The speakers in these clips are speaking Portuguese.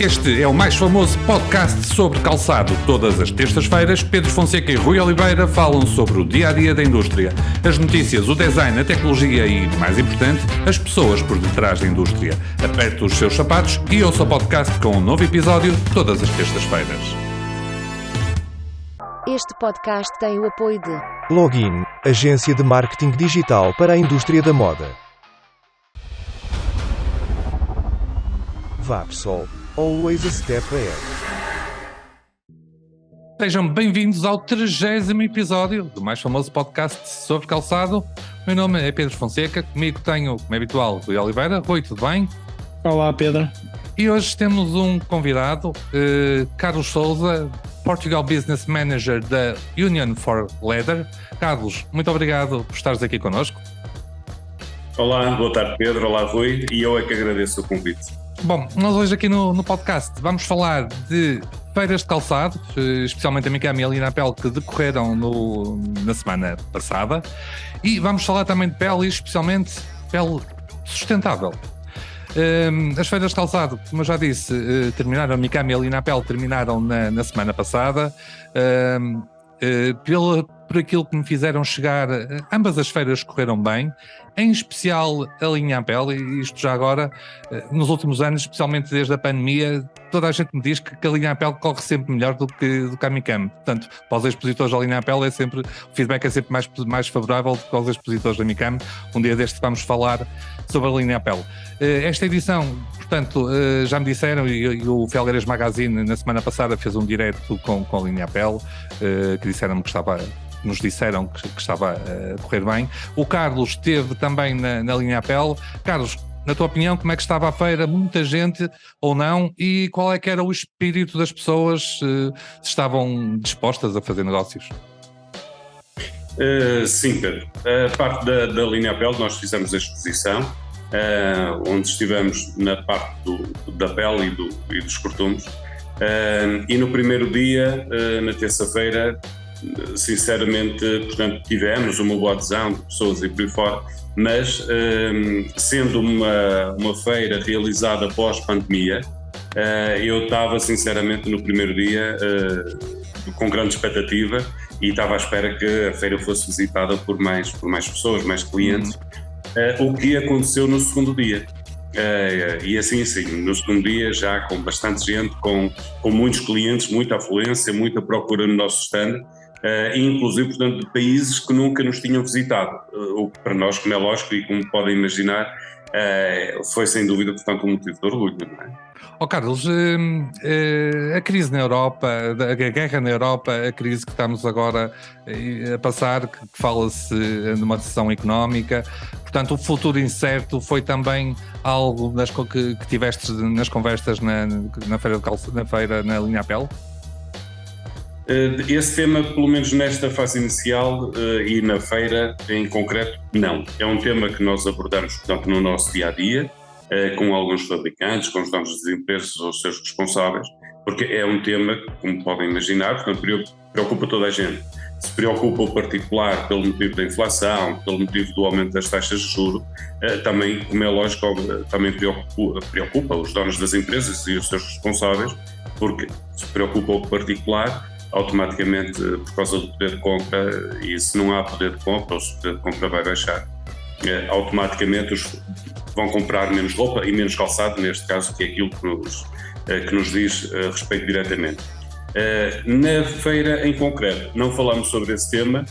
Este é o mais famoso podcast sobre calçado. Todas as terças-feiras, Pedro Fonseca e Rui Oliveira falam sobre o dia-a-dia da indústria, as notícias, o design, a tecnologia e, mais importante, as pessoas por detrás da indústria. Aperte os seus sapatos e ouça o podcast com um novo episódio todas as terças-feiras. Este podcast tem o apoio de Login, agência de marketing digital para a indústria da moda. Vapsol, always a step ahead. Sejam bem-vindos ao 30º episódio do mais famoso podcast sobre calçado. Meu nome é Pedro Fonseca, comigo tenho, como é habitual, Rui Oliveira. Rui, tudo bem? Olá, Pedro. E hoje temos um convidado, Carlos Souza, Portugal Business Manager da Union for Leather. Carlos, muito obrigado por estares aqui connosco. Olá, boa tarde, Pedro. Olá, Rui. E eu é que agradeço o convite. Bom, nós hoje aqui no podcast vamos falar de feiras de calçado, especialmente a Micam e a Linapel, que decorreram na semana passada. E vamos falar também de pele, especialmente pele sustentável. As feiras de calçado, como eu já disse, terminaram, a Micam e a Linapel terminaram na semana passada. Por aquilo que me fizeram chegar, ambas as feiras correram bem, em especial a Linapel, e isto já agora, nos últimos anos, especialmente desde a pandemia, toda a gente me diz que a Linapel corre sempre melhor do que a Micam. Portanto, para os expositores da Linapel o feedback é sempre mais favorável do que para os expositores da Micam. Um dia destes vamos falar sobre a Linapel. Esta edição, portanto, já me disseram, e o Felgueiras Magazine na semana passada fez um direto com a Linapel, que nos disseram que estava a correr bem. O Carlos esteve também na Linapel. Carlos, na tua opinião, como é que estava a feira? Muita gente ou não? E qual é que era o espírito das pessoas? Se estavam dispostas a fazer negócios? Sim, Pedro. A parte da Linapel, nós fizemos a exposição, onde estivemos na parte da pele e dos cortumes. E no primeiro dia, na terça-feira, sinceramente, portanto, tivemos uma boa adesão de pessoas e por aí fora, mas sendo uma feira realizada pós-pandemia, eu estava sinceramente no primeiro dia com grande expectativa e estava à espera que a feira fosse visitada por mais pessoas, mais clientes, o que aconteceu no segundo dia. E assim, no segundo dia, já com bastante gente, com muitos clientes, muita afluência, muita procura no nosso stand, inclusive, portanto, de países que nunca nos tinham visitado, o que para nós, como é lógico e como podem imaginar, foi sem dúvida, portanto, um motivo de orgulho, não é? Carlos, a crise na Europa, a guerra na Europa, a crise que estamos agora a passar, que fala-se numa recessão económica, portanto o futuro incerto foi também algo que tiveste nas conversas na feira na Linapel? Esse tema, pelo menos nesta fase inicial e na feira em concreto, não. É um tema que nós abordamos, portanto, no nosso dia-a-dia, com alguns fabricantes, com os donos das empresas ou os seus responsáveis, porque é um tema que, como podem imaginar, portanto, preocupa toda a gente. Se preocupa o particular pelo motivo da inflação, pelo motivo do aumento das taxas de juros, também, como é lógico, também preocupa os donos das empresas e os seus responsáveis, porque se preocupa o particular, automaticamente, por causa do poder de compra, e se não há poder de compra, ou se o poder de compra vai baixar, automaticamente vão comprar menos roupa e menos calçado, neste caso, que é aquilo que nos diz respeito diretamente. Na feira em concreto não falamos sobre esse tema.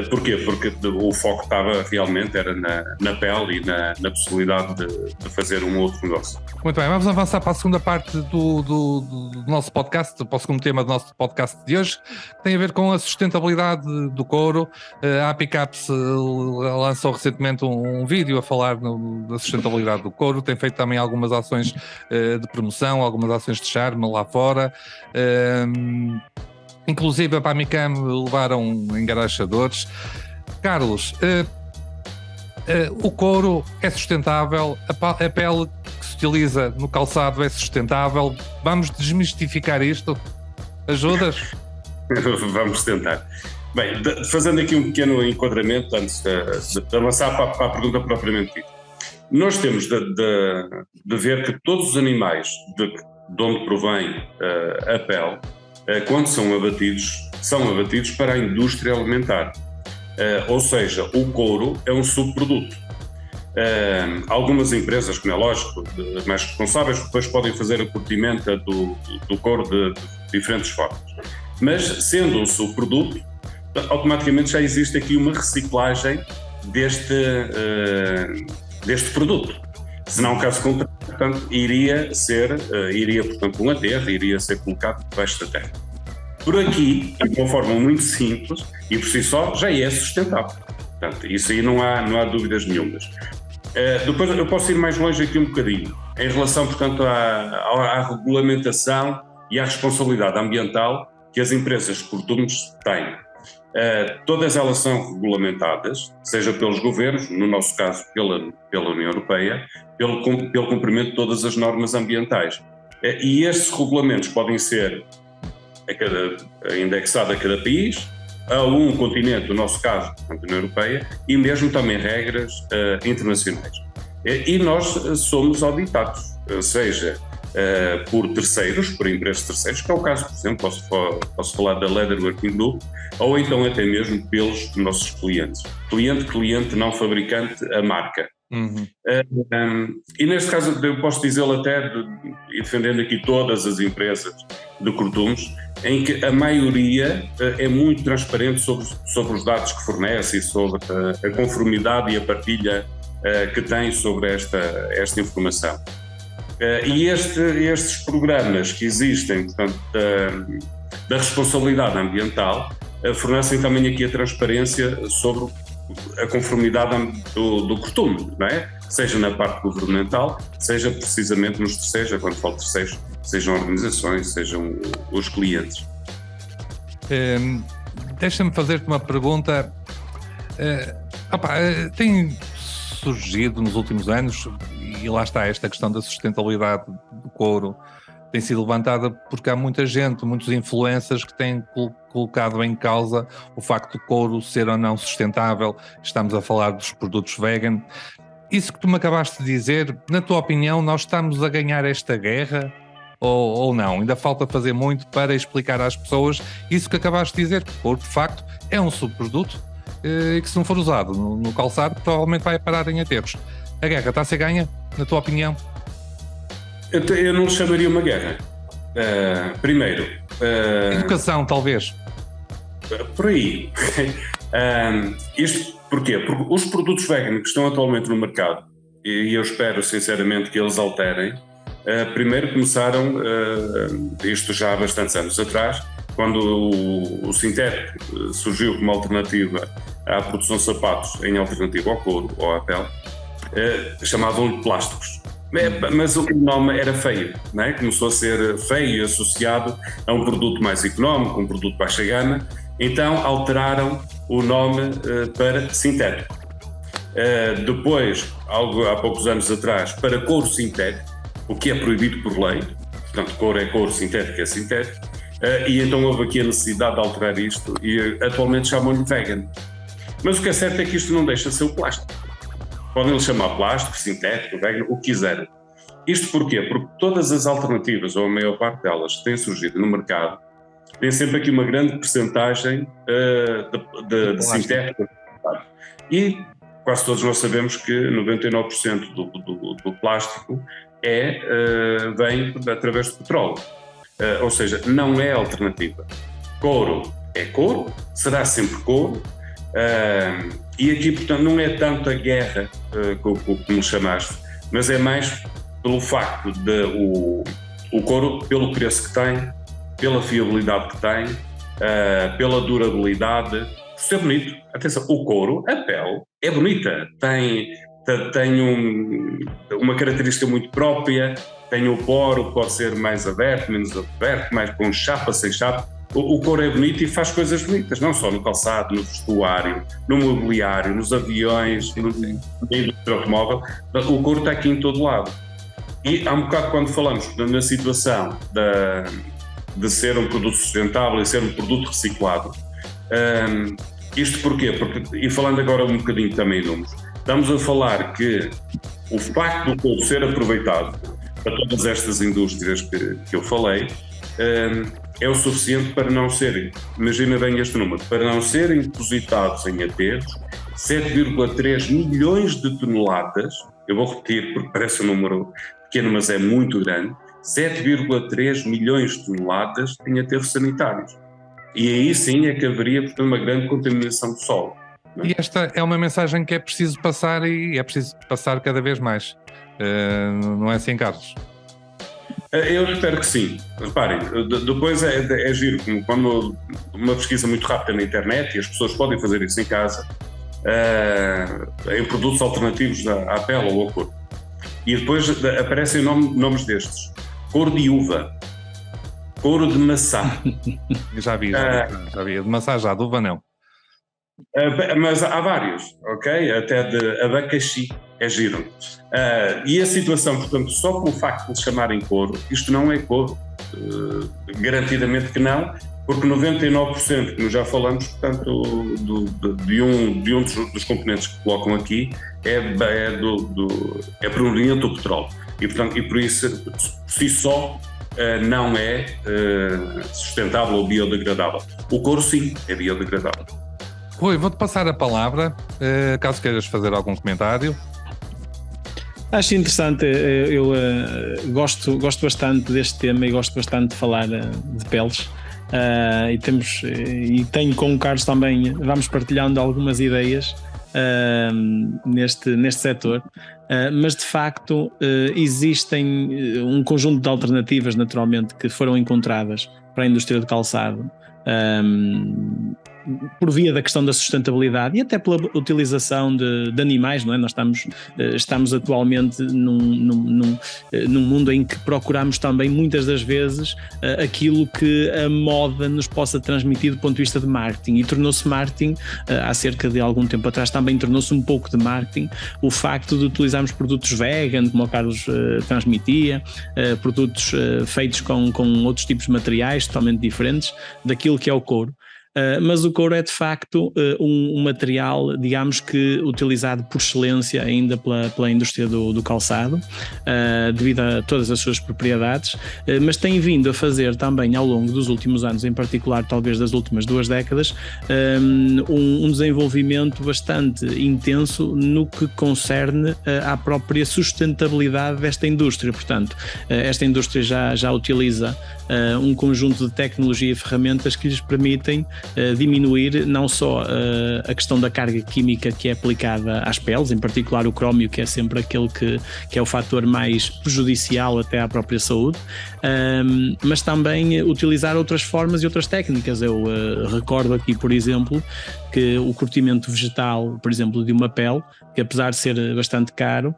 Porquê? Porque o foco realmente era na pele e na possibilidade de fazer um outro negócio. Muito bem, vamos avançar para a segunda parte do nosso podcast, para o segundo tema do nosso podcast de hoje, que tem a ver com a sustentabilidade do couro. A Apicaps lançou recentemente um vídeo a falar da sustentabilidade do couro, tem feito também algumas ações de promoção, algumas ações de charme lá fora. Inclusive para a Micam levaram engarrafadores. Carlos, o couro é sustentável, a pele que se utiliza no calçado é sustentável. Vamos desmistificar isto? Ajudas? Vamos tentar. Bem, fazendo aqui um pequeno enquadramento antes de avançar para a pergunta propriamente dita. Nós temos de ver que todos os animais de onde provém a pele, quando são abatidos para a indústria alimentar. Ou seja, o couro é um subproduto. Algumas empresas, como é lógico, mais responsáveis, depois podem fazer a curtimenta do couro de diferentes formas. Mas, sendo um subproduto, automaticamente já existe aqui uma reciclagem deste produto. Se não, caso contrário, portanto, iria portanto, um aterro, iria ser colocado debaixo da terra. Por aqui, de uma forma muito simples e por si só, já é sustentável. Portanto, isso aí não há dúvidas nenhumas. Depois eu posso ir mais longe aqui um bocadinho, em relação, portanto, à regulamentação e à responsabilidade ambiental que as empresas de cortumes têm. Todas elas são regulamentadas, seja pelos governos, no nosso caso pela União Europeia, pelo cumprimento de todas as normas ambientais. E estes regulamentos podem ser indexados a cada país, a um continente, no nosso caso, a União Europeia, e mesmo também regras internacionais. E nós somos auditados, seja por terceiros, por empresas terceiros, que é o caso, por exemplo, posso falar da Leather Working Group, ou então até mesmo pelos nossos clientes. Cliente, não fabricante, a marca. Uhum. E neste caso eu posso dizê-lo até, e defendendo aqui todas as empresas de cortumes, em que a maioria é muito transparente sobre os dados que fornece e sobre a conformidade e a partilha que tem sobre esta informação. E estes programas que existem, portanto, da responsabilidade ambiental, fornecem também aqui a transparência sobre a conformidade do cortume, não é? Seja na parte governamental, seja precisamente nos terceiros, quando falo terceiros, sejam organizações, sejam os clientes. Deixa-me fazer-te uma pergunta. Tem surgido nos últimos anos, e lá está esta questão da sustentabilidade do couro, tem sido levantada porque há muita gente, muitos influencers que têm colocado em causa o facto do couro ser ou não sustentável. Estamos a falar dos produtos vegan. Isso que tu me acabaste de dizer, na tua opinião, nós estamos a ganhar esta guerra ou não? Ainda falta fazer muito para explicar às pessoas isso que acabaste de dizer, que o couro de facto é um subproduto e que se não for usado no calçado provavelmente vai parar em aterros. A guerra está a ser ganha, na tua opinião? Eu não chamaria uma guerra. Primeiro... Educação, talvez. Por aí. Isto porquê? Porque os produtos veganos que estão atualmente no mercado, e eu espero sinceramente que eles alterem, primeiro começaram, isto já há bastantes anos atrás, quando o sintético surgiu como alternativa à produção de sapatos, em alternativa ao couro ou à pele, chamavam-lhe plásticos. Mas o nome era feio, não é? Começou a ser feio e associado a um produto mais económico, um produto de baixa gama, então alteraram o nome para sintético. Depois, há poucos anos atrás, para couro sintético, o que é proibido por lei, portanto couro é couro, sintético é sintético, e então houve aqui a necessidade de alterar isto e atualmente chamam-lhe vegan. Mas o que é certo é que isto não deixa de ser o plástico. Podem-lhe chamar plástico, sintético, vegan, o que quiserem. Isto porquê? Porque todas as alternativas, ou a maior parte delas, que têm surgido no mercado, têm sempre aqui uma grande percentagem de sintético. E quase todos nós sabemos que 99% do plástico vem através do petróleo. Ou seja, não é alternativa. Couro é couro, será sempre couro. E aqui, portanto, não é tanto a guerra como chamaste, mas é mais pelo facto de o couro, pelo preço que tem, pela fiabilidade que tem, pela durabilidade, por ser bonito. Atenção, o couro, a pele, é bonita, tem uma característica muito própria, tem o poro, pode ser mais aberto, menos aberto, mais com chapa, sem chapa. O couro é bonito e faz coisas bonitas, não só no calçado, no vestuário, no mobiliário, nos aviões, na indústria automóvel. O couro está aqui em todo lado. E há um bocado quando falamos na situação de ser um produto sustentável e ser um produto reciclado, isto porquê? E falando agora um bocadinho também de números, estamos a falar que o facto do couro ser aproveitado para todas estas indústrias que eu falei, é o suficiente para não serem, imagina bem este número, para não serem depositados em aterros 7,3 milhões de toneladas, eu vou repetir porque parece um número pequeno, mas é muito grande, 7,3 milhões de toneladas em aterros sanitários. E aí sim é que haveria, portanto, uma grande contaminação do solo. Não é? E esta é uma mensagem que é preciso passar e é preciso passar cada vez mais. Não é assim, Carlos? Eu espero que sim. Reparem, depois é giro, quando uma pesquisa muito rápida na internet, e as pessoas podem fazer isso em casa, em produtos alternativos à pele ou ao corpo. E depois aparecem nomes destes: couro de uva, couro de maçã. Já vi. De maçã já, de uva não. Mas há vários, ok? Até de abacaxi, é giro. E a situação, portanto, só pelo facto de lhe chamarem couro, isto não é couro. Garantidamente que não, porque 99%, como já falamos, portanto, de um dos componentes que colocam aqui é proveniente do petróleo. E, portanto, por isso, por si só, não é sustentável ou biodegradável. O couro, sim, é biodegradável. Rui, vou-te passar a palavra, caso queiras fazer algum comentário. Acho interessante, eu gosto bastante deste tema e gosto bastante de falar de peles. E tenho com o Carlos também, vamos partilhando algumas ideias neste setor, mas de facto existem um conjunto de alternativas naturalmente que foram encontradas para a indústria do calçado, por via da questão da sustentabilidade e até pela utilização de animais, não é? Nós estamos atualmente num mundo em que procuramos também muitas das vezes aquilo que a moda nos possa transmitir do ponto de vista de marketing, e tornou-se marketing, há cerca de algum tempo atrás também tornou-se um pouco de marketing o facto de utilizarmos produtos vegan, como o Carlos transmitia, produtos feitos com outros tipos de materiais totalmente diferentes daquilo que é o couro. Mas o couro é de facto um material, digamos que utilizado por excelência ainda pela indústria do calçado, devido a todas as suas propriedades, mas tem vindo a fazer também ao longo dos últimos anos, em particular talvez das últimas 2 décadas, um desenvolvimento bastante intenso no que concerne à própria sustentabilidade desta indústria. Portanto, esta indústria já utiliza um conjunto de tecnologia e ferramentas que lhes permitem diminuir não só a questão da carga química que é aplicada às peles, em particular o crómio, que é sempre aquele que é o fator mais prejudicial até à própria saúde, mas também utilizar outras formas e outras técnicas. Eu recordo aqui, por exemplo, que o curtimento vegetal, por exemplo, de uma pele, que apesar de ser bastante caro,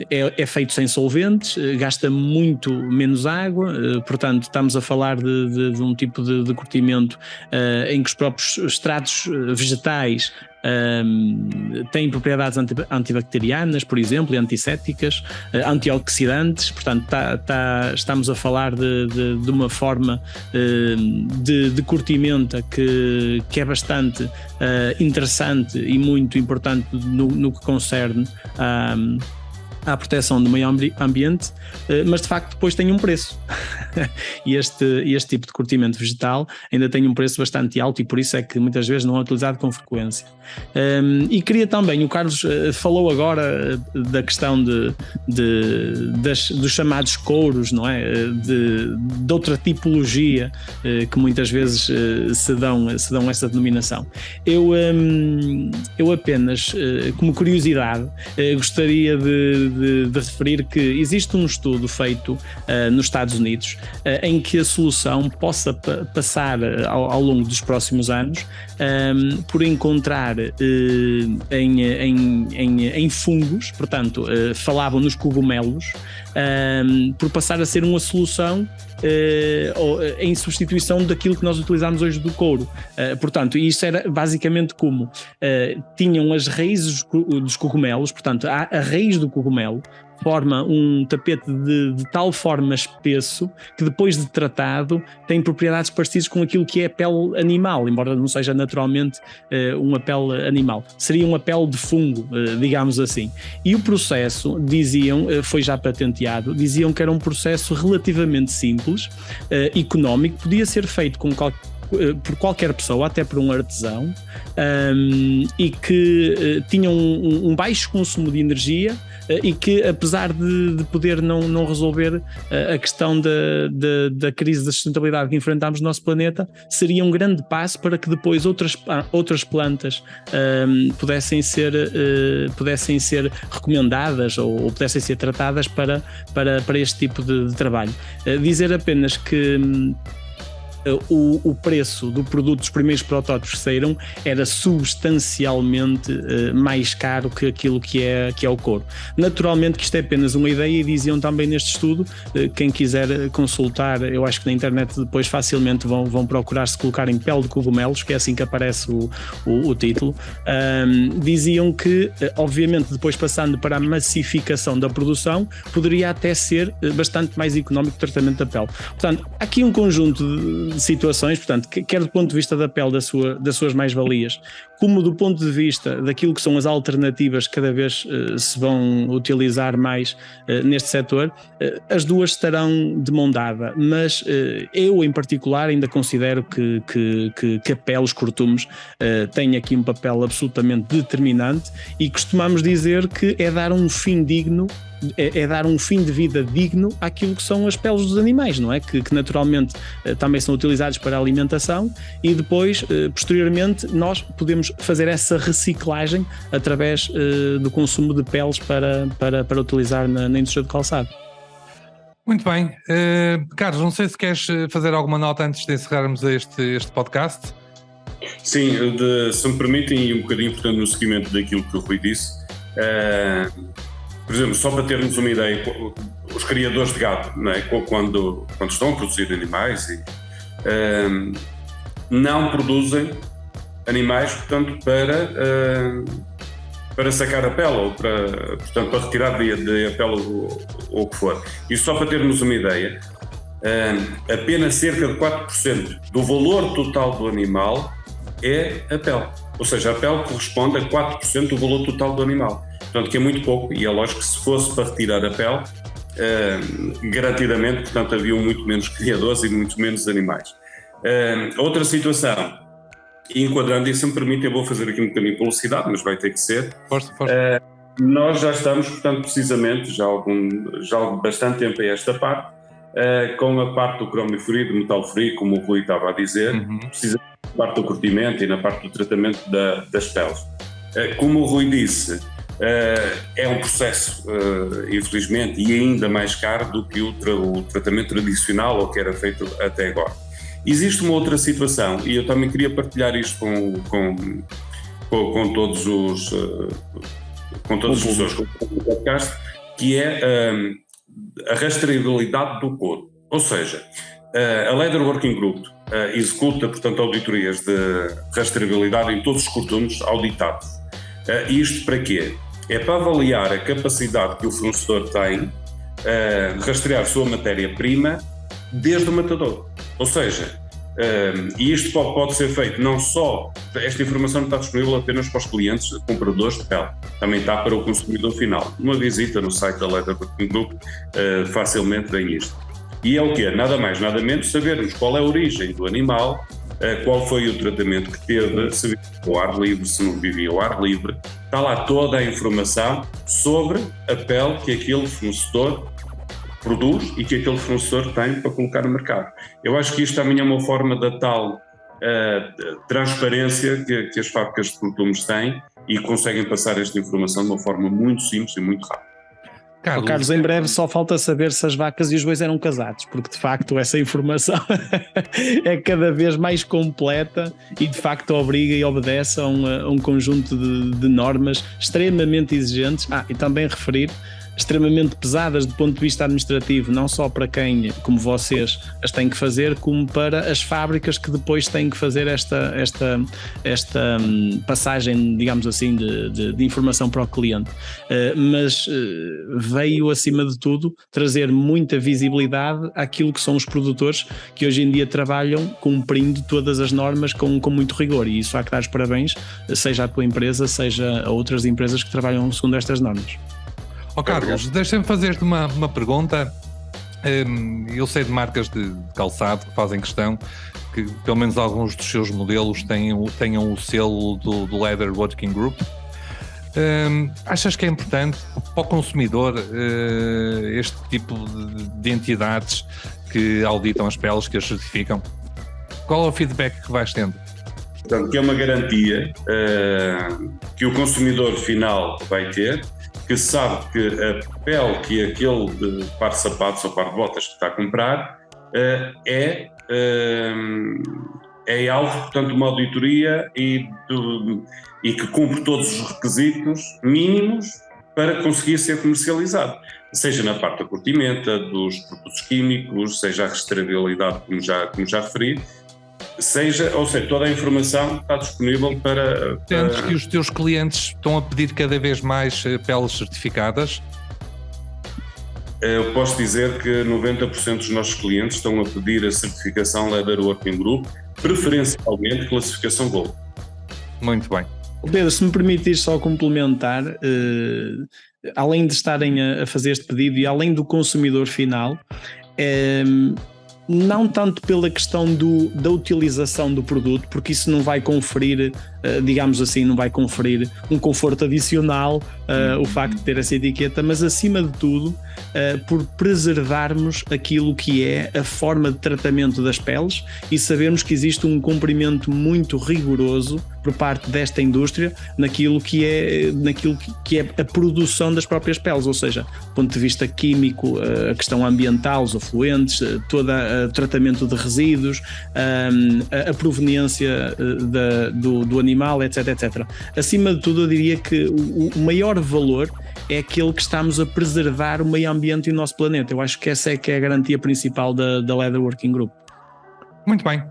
é feito sem solventes, gasta muito menos água, portanto estamos a falar de um tipo de curtimento em que os próprios extratos vegetais têm propriedades antibacterianas, por exemplo, e antissépticas, antioxidantes. Portanto estamos a falar de uma forma de curtimento que é bastante interessante e muito importante no que concerne à proteção do meio ambiente, mas de facto depois tem um preço. E este tipo de curtimento vegetal ainda tem um preço bastante alto, e por isso é que muitas vezes não é utilizado com frequência. E queria também, o Carlos falou agora da questão dos chamados couros, não é? De outra tipologia que muitas vezes se dão essa denominação. Eu apenas, como curiosidade, gostaria de referir que existe um estudo feito nos Estados Unidos em que a solução possa passar ao longo dos próximos anos por encontrar em fungos, portanto falavam nos cogumelos, por passar a ser uma solução em substituição daquilo que nós utilizamos hoje do couro. Portanto, isso era basicamente como tinham as raízes dos cogumelos, portanto a raiz do cogumelo forma um tapete de tal forma espesso que depois de tratado tem propriedades parecidas com aquilo que é a pele animal, embora não seja naturalmente uma pele animal. Seria uma pele de fungo, digamos assim. E o processo, diziam, foi já patenteado, diziam que era um processo relativamente simples, económico, podia ser feito por qualquer pessoa, até por um artesão, e que tinha um baixo consumo de energia, e que, apesar de poder não resolver a questão da crise da sustentabilidade que enfrentamos no nosso planeta, seria um grande passo para que depois outras plantas pudessem ser recomendadas ou pudessem ser tratadas para este tipo de trabalho. Dizer apenas que o preço do produto dos primeiros protótipos que saíram era substancialmente mais caro que aquilo que é o couro. Naturalmente que isto é apenas uma ideia, e diziam também neste estudo, quem quiser consultar, eu acho que na internet depois facilmente vão procurar, se colocarem pele de cogumelos, que é assim que aparece o título, diziam que obviamente depois passando para a massificação da produção poderia até ser bastante mais económico o tratamento da pele. Portanto, há aqui um conjunto de situações, portanto, quer do ponto de vista da pele, das suas mais-valias, como do ponto de vista daquilo que são as alternativas que cada vez se vão utilizar mais neste setor, as duas estarão de mão dada, mas eu em particular ainda considero que a pele, os cortumes, têm aqui um papel absolutamente determinante, e costumamos dizer que é dar um fim digno, é dar um fim de vida digno àquilo que são as peles dos animais, não é? Que naturalmente também são utilizados para a alimentação, e depois, posteriormente, nós podemos fazer essa reciclagem através do consumo de peles para utilizar na indústria do calçado. Muito bem. Carlos, não sei se queres fazer alguma nota antes de encerrarmos este podcast. Sim, se me permitem, e um bocadinho, portanto, no seguimento daquilo que o Rui disse, por exemplo, só para termos uma ideia, os criadores de gado, não é? quando estão a produzir animais, não produzem animais, portanto, para sacar a pele, ou para retirar a pele ou o que for. Isso só para termos uma ideia, apenas cerca de 4% do valor total do animal é a pele. Ou seja, a pele corresponde a 4% do valor total do animal. Portanto, que é muito pouco, e é lógico que se fosse para retirar a pele, garantidamente, portanto, haviam muito menos criadores e muito menos animais. Outra situação, e enquadrando isso, se me permite, eu vou fazer aqui um bocadinho de publicidade, mas vai ter que ser. Força. Nós já estamos, portanto, precisamente, já há bastante tempo a esta parte, com a parte do cromo free, do metal free, como o Rui estava a dizer, precisamente na parte do curtimento e na parte do tratamento das peles. Como o Rui disse, é um processo, infelizmente, e ainda mais caro do que o tratamento tradicional ou que era feito até agora. Existe uma outra situação, e eu também queria partilhar isto com todas as pessoas que estão no podcast, que é a rastreabilidade do couro. Ou seja, a Leather Working Group executa, portanto, auditorias de rastreabilidade em todos os cortumes auditados. Isto para quê? É para avaliar a capacidade que o fornecedor tem de rastrear a sua matéria-prima desde o matador. Ou seja, e isto pode ser feito não só, esta informação não está disponível apenas para os clientes compradores de pele, também está para o consumidor final. Uma visita no site da Leather Working Group facilmente vem isto. E é o quê? Nada mais, nada menos sabermos qual é a origem do animal, qual foi o tratamento que teve, se vivia ao ar livre, se não vivia ao ar livre. Está lá toda a informação sobre a pele que aquele fornecedor produz e que aquele fornecedor tem para colocar no mercado. Eu acho que isto também é uma forma da tal transparência que as fábricas de cortumes têm e conseguem passar esta informação de uma forma muito simples e muito rápida. Carlos, em breve só falta saber se as vacas e os bois eram casados, porque de facto essa informação é cada vez mais completa e de facto obriga e obedece a um conjunto de normas extremamente exigentes. E também referir extremamente pesadas do ponto de vista administrativo, não só para quem, como vocês, as têm que fazer, como para as fábricas que depois têm que fazer esta passagem, digamos assim, de informação para o cliente. Mas veio, acima de tudo, trazer muita visibilidade àquilo que são os produtores que hoje em dia trabalham cumprindo todas as normas com muito rigor, e isso há que dar os parabéns, seja à tua empresa, seja a outras empresas que trabalham segundo estas normas. Carlos, deixa-me fazer-te uma pergunta. Eu sei de marcas de calçado que fazem questão que pelo menos alguns dos seus modelos tenham o selo do Leather Working Group. Achas que é importante para o consumidor este tipo de entidades que auditam as peles, que as certificam? Qual é o feedback que vais tendo? Portanto, que é uma garantia que o consumidor final vai ter, que sabe que a pele que aquele par de sapatos ou par de botas que está a comprar é alvo, portanto, de uma auditoria e que cumpre todos os requisitos mínimos para conseguir ser comercializado, seja na parte da curtimenta, dos produtos químicos, seja a rastreabilidade, como já referi, ou seja, toda a informação está disponível para... Sentes que os teus clientes estão a pedir cada vez mais peles certificadas? Eu posso dizer que 90% dos nossos clientes estão a pedir a certificação Leather Working Group, preferencialmente classificação Gold. Muito bem. Pedro, se me permitir só complementar, além de estarem a fazer este pedido e além do consumidor final, não tanto pela questão da utilização do produto, porque isso não vai conferir, digamos assim, não vai conferir um conforto adicional, o facto de ter essa etiqueta, mas acima de tudo por preservarmos aquilo que é a forma de tratamento das peles e sabermos que existe um cumprimento muito rigoroso por parte desta indústria naquilo que é a produção das próprias peles, ou seja, do ponto de vista químico, a questão ambiental, os efluentes, todo o tratamento de resíduos, a proveniência do animal, etc, etc. Acima de tudo, eu diria que o maior valor é aquele que estamos a preservar o meio ambiente e o nosso planeta. Eu acho que essa é que é a garantia principal da Leather Working Group. Muito bem.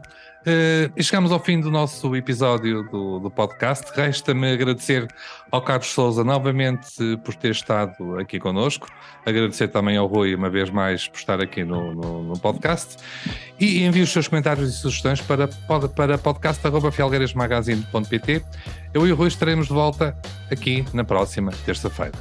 E chegamos ao fim do nosso episódio do podcast. Resta-me agradecer ao Carlos Sousa novamente por ter estado aqui connosco, agradecer também ao Rui uma vez mais por estar aqui no podcast, e envie os seus comentários e sugestões para podcast@fialgueiresmagazine.pt. Eu e o Rui estaremos de volta aqui na próxima terça-feira.